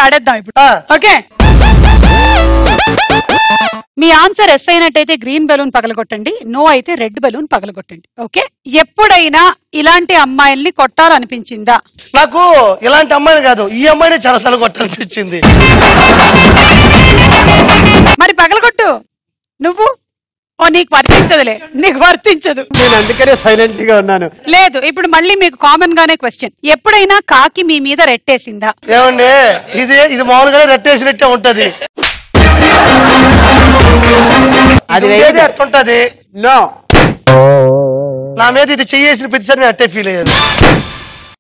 ఆడేద్దాం ఇప్పుడు. ఓకే, మీ answer yes అయినట్టయితే green balloon పగలగొట్టండి, no అయితే రెడ్ బెలూన్ పగలగొట్టండి. ఓకే, ఎప్పుడైనా ఇలాంటి అమ్మాయిల్ని కొట్టాలనిపించిందా? నాకు ఇలాంటి అమ్మాయిని కాదు, ఈ అమ్మాయిని చాలాసార్లు కొట్టాలనిపించింది. మరి పగలగొట్టు నువ్వు. ఓ నీకు వర్తించదులే, నీకు వర్తించదు. నేను అందుకనే సైలెంట్ గా ఉన్నాను. లేదు, ఇప్పుడు మళ్ళీ మీకు కామన్ గానే క్వశ్చన్. ఎప్పుడైనా కాకి మీ మీద రెట్టేసిందా? ఏమండి, ఇది మామూలుగానే రెట్టేసినట్టే ఉంటది. అది అట్టుంటది. నో, నా మీద ఇది చెయ్యేసిన ప్రతిసారి నేను అట్టే ఫీల్ అయ్యాను.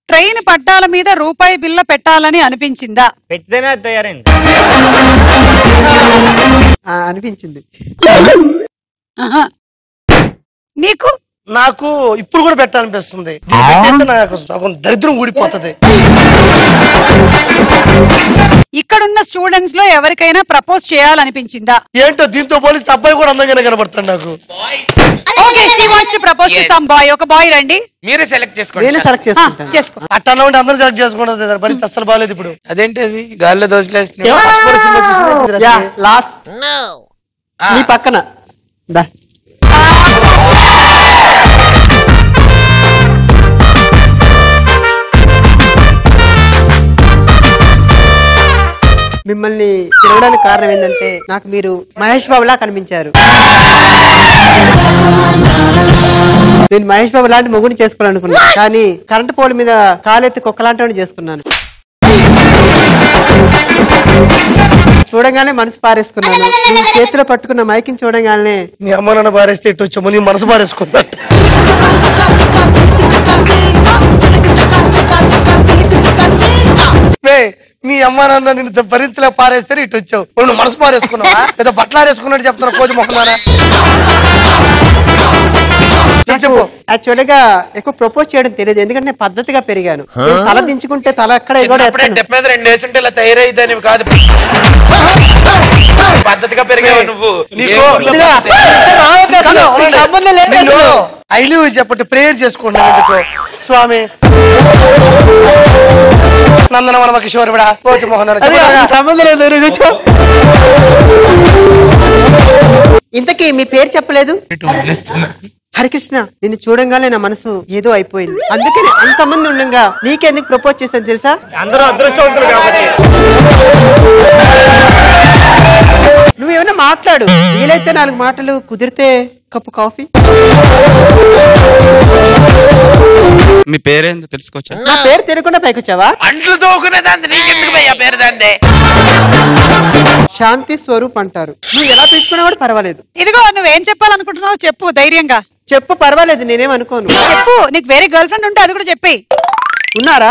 ట్రైన్ పట్టాల మీద రూపాయి బిల్ల పెట్టాలని అనిపించిందా? పెట్టితేనే తయారైంది. అనిపించింది. నీకు? నాకు ఇప్పుడు కూడా పెట్టాలనిపిస్తుంది. పెట్టేస్తే నాకు దరిద్రం ఊడిపోతుంది. ఇక్కడున్న స్టూడెంట్స్ లో ఎవరికైనా ప్రపోజ్ చేయాలనిపించిందా? ఏంటో దీంతో పోలిస్తే అబ్బాయి కూడా అందంగానే కనబడతాడు నాకు. Okay, she wants to propose to some boy. ఒక బాయ్ రండి, మీరే సెలెక్ట్ చేసుకోండి. నేనే సెలెక్ట్ చేసుకుంటాను. చేసుకో. అట్లా ఉంటే అందరూ సెలెక్ట్ చేసుకుంటారు. పరిస్థితి అస్సలు బాగాలేదు ఇప్పుడు. అదేంటి అది గాల్లో దోశలేస్తుంది. లాస్ట్ నీ పక్కన దా. మిమ్మల్ని తిరగడానికి కారణం ఏంటంటే నాకు మీరు మహేష్ బాబులా కనిపించారు. నేను మహేష్ బాబు లాంటి మొగుడిని చేసుకోవాలనుకున్నాను, కానీ కరెంటు పోల్ మీద కాలెత్తి కుక్కలాంటి వాడిని చేసుకున్నాను. చూడంగానే మనసు పారేసుకున్నాను. నీ చేతిలో పట్టుకున్న మైకిని చూడంగానే నీ అమ్మ నాన్న పారేస్తే ఇటు వచ్చాము, నీ మనసు పారేసుకుందా. మీ అమ్మ నాన్న నిన్ను భరించలే పారేస్తే ఇటు వచ్చావు, నువ్వు మనసు పారేసుకున్నావా లేదా బట్టలు ఆరేసుకున్నట్టు చెప్తున్నా కోతి మొహమారా. చెప్పు. యాక్చువల్ గా ఎక్కువ ప్రపోజ్ చేయడం తెలియదు, ఎందుకంటే నేను పద్ధతిగా పెరిగాను. తల దించుకుంటే తల అక్కడ రెండు వేసుంటే ఇలా తయారైద్దని కాదు, పద్ధతిగా పెరిగావు నువ్వు. ఐ లివ్ చెప్పండి, ప్రేయర్ చేసుకుంటాను. ఎందుకు స్వామి నందనవన కిషోరుడా కోతి మోహన్ సంబంధం లేదు. ఇంతకీ మీ పేరు చెప్పలేదు? హరికృష్ణ, నిన్ను చూడంగానే నా మనసు ఏదో అయిపోయింది. అందుకని అంతమంది ఉండగా నీకెందుకు ప్రపోజ్ చేస్తాను తెలుసా? అందరూ అదృష్టవంతులు కాబట్టి. నువ్వేమన్నా మాట్లాడు, వీలైతే 4 మాటలు, కుదిరితే కప్పు కాఫీ. మీ పేరేందో తెలుసుకోవచ్చా? నా పేరు తెలియకుండా పైకి వచ్చావా? అంట్లు తోకునే దాన్ని నీకెందుకు భయ్యా పేరు దాందే? శాంతి స్వరూప్ అంటారు. నువ్వు ఎలా పిలుచుకున్నా కూడా పర్వాలేదు. ఇదిగో నువ్వేం చెప్పాలనుకుంటున్నావు చెప్పు ధైర్యంగా. చెప్పు, పర్వాలేదు, నేనేమనుకోను. చెప్పు, నీకు వేరే గర్ల్ ఫ్రెండ్ ఉంటే అది కూడా చెప్పి. ఉన్నారా?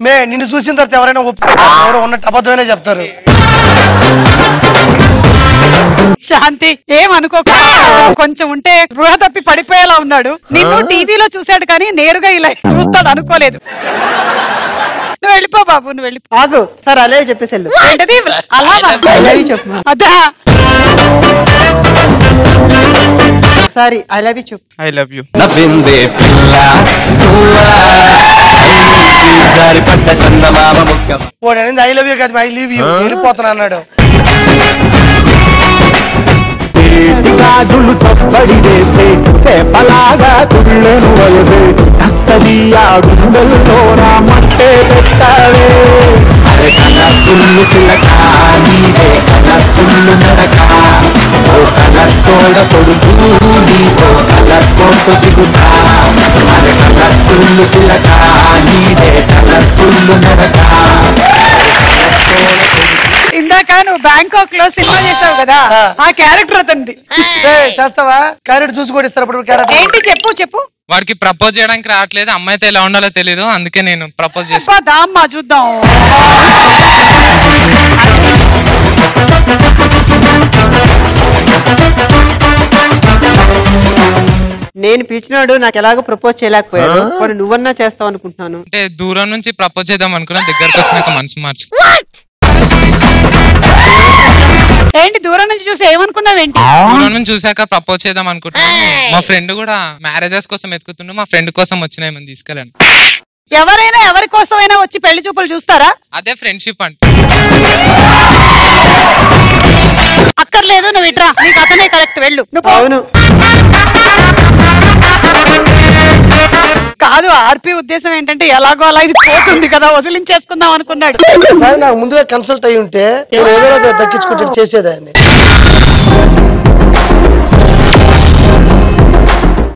మే నిన్ను చూసిన తర్వాత ఎవరైనా ఒప్పుకుంటారు, ఎవరో ఉన్నట్టు అబద్ధమైనా చెప్తారు. శాంతి ఏమనుకోక, కొంచెం ఉంటే గృహ తప్పి పడిపోయేలా ఉన్నాడు. నిన్ను టీవీలో చూశాడు కానీ నేరుగా ఇలా చూస్తాడు అనుకోలేదు. నువ్వు వెళ్ళిపో బాబు, నువ్వు వెళ్ళిపో. ఆగు సార్, అలాగే చెప్పేసి వెళ్ళు. ఏంటది అలా చెప్పు. అదా ఒకసారి ఐ లవ్ యూ చెప్పు. I love you. I love you కాదు, ఐ లీవ్ యూ, వెళ్ళిపోతున్నా అన్నాడు. గాజులు సప్పడి చేస్తే చేపలాగా తుళ్ళను వయసే అస్సలియా గుండెల్లోన మట్టే పెట్టావే. అరే కలర్ఫుల్లు చిలక నీదే కలర్ఫుల్లు నడక, ఓ కలర్ సోడ కొడుకు నీతో కలర్ ఫోటో దిగుతా. అరే కలర్ఫుల్లు చిలక నీదే కలర్ఫుల్లు నడక. ఇందాక నువ్వు బ్యాంకాక్ లో సినిమా చేసావు కదా, ఆ క్యారెక్టర్ అతనిది. చేస్తావా? క్యారెట్ చూసి కూడా ఇస్తారు అప్పుడు. ఏంటి చెప్పు చెప్పు. వాడికి ప్రపోజ్ చేయడానికి రావట్లేదు, అమ్మాయితో ఎలా ఉండాలో తెలియదు, అందుకే నేను ప్రపోజ్ చేస్తాను. దామ్మా చూద్దాం. నేను పిలిచినాడు, నాకు ఎలాగో ప్రపోజ్ చేయలేకపోయాడు. మరి నువ్వన్నా చేస్తావు అనుకుంటున్నాను. అంటే దూరం నుంచి ప్రపోజ్ చేద్దాం అనుకున్నా, దగ్గరకు వచ్చినాక మనసు మార్చు. ఏంటి దూరం నుంచి చూసి ఏమనుకున్నావేంటి? దూరం నుంచి చూసాక ప్రపోజ్ చేద్దాం అనుకుంటున్నాను. మా ఫ్రెండ్ కూడా మ్యారేజెస్ కోసం ఎత్తుకుతుండు, మా ఫ్రెండ్ కోసం వచ్చిన ఏమని తీసుకెళ్ళాను. ఎవరైనా ఎవరి కోసమైనా వచ్చి పెళ్లి చూపులు చూస్తారా? అదే ఫ్రెండ్షిప్ అంటే. అక్కర్లేదు, నువ్వు ఇట్రా, నీకు అతనే కరెక్ట్, వెళ్ళు నువ్వు పో. అవును. కాదు, ఆర్పి ఉద్దేశం ఏంటంటే ఎలాగో అలా ఇది పోతుంది కదా వదిలించేసుకుందాం అనుకున్నాడు. సార్ నాకు ముందుగా కన్సల్ట్ అయ్యి ఉంటే నేను ఏదో దక్కించుకుంటే చేసేదాన్ని.